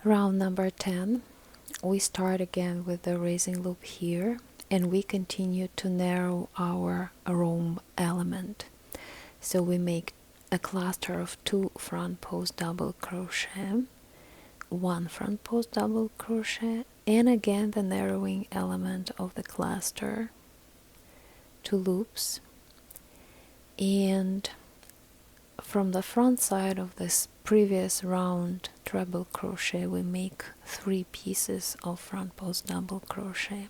Round number 10, we start again with the raising loop here, and we continue to narrow our rhomb element. So we make a cluster of 2 front post double crochet, 1 front post double crochet, and again the narrowing element of the cluster, 2 loops, and from the front side of this previous round treble crochet we make 3 pieces of front post double crochet,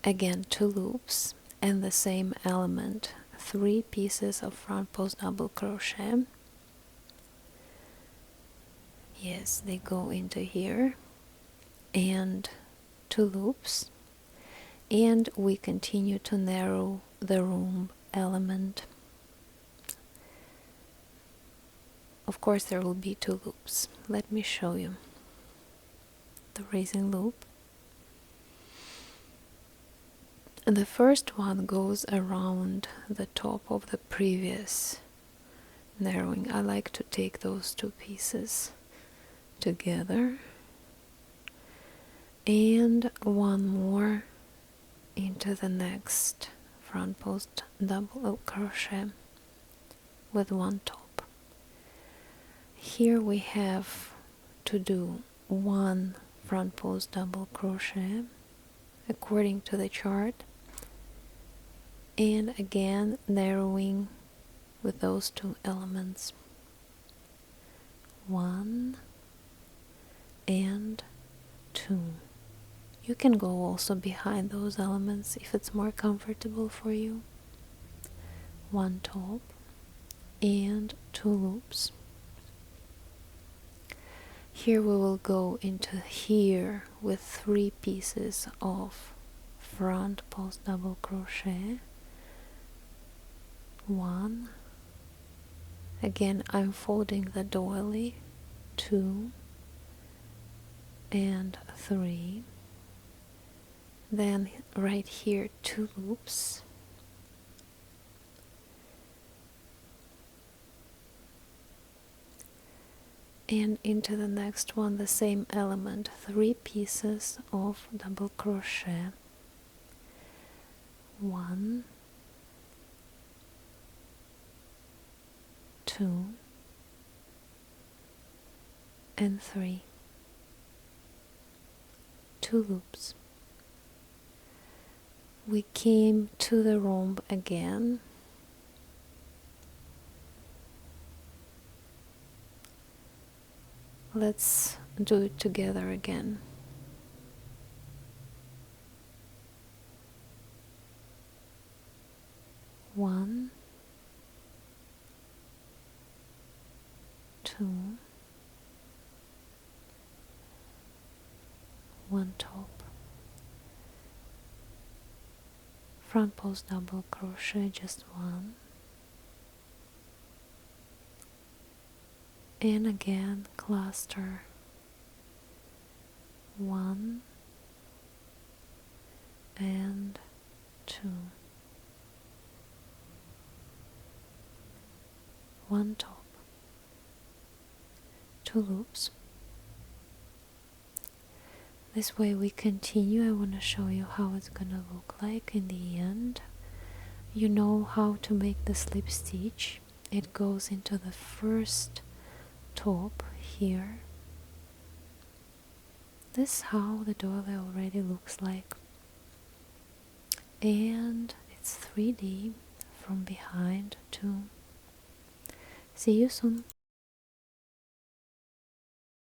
again 2 loops and the same element, 3 pieces of front post double crochet. Yes, they go into here, and 2 loops, and we continue to narrow the rhomb element. Of course there will be 2 loops. Let me show you the raising loop. And the first one goes around the top of the previous narrowing. I like to take those 2 pieces together, and one more into the next front post double crochet with 1 top. Here we have to do 1 front post double crochet according to the chart, and again narrowing with those 2 elements, 1 and 2. You can go also behind those elements if it's more comfortable for you. 1 top and 2 loops. Here we will go into here with 3 pieces of front post double crochet, 1, again I'm folding the doily, 2 and 3, then right here 2 loops, and into the next one the same element, 3 pieces of double crochet, 1, 2 and 3, 2 loops. We came to the rhomb again, let's do it together again. One, 2, 1 top, front post double crochet, just 1, and again cluster, 1 and 2, 1 top, 2 loops. This way we continue. I want to show you how it's gonna look like in the end. You know how to make the slip stitch. It goes into the first top here. This is how the doily already looks like, and it's 3D from behind too. See you soon.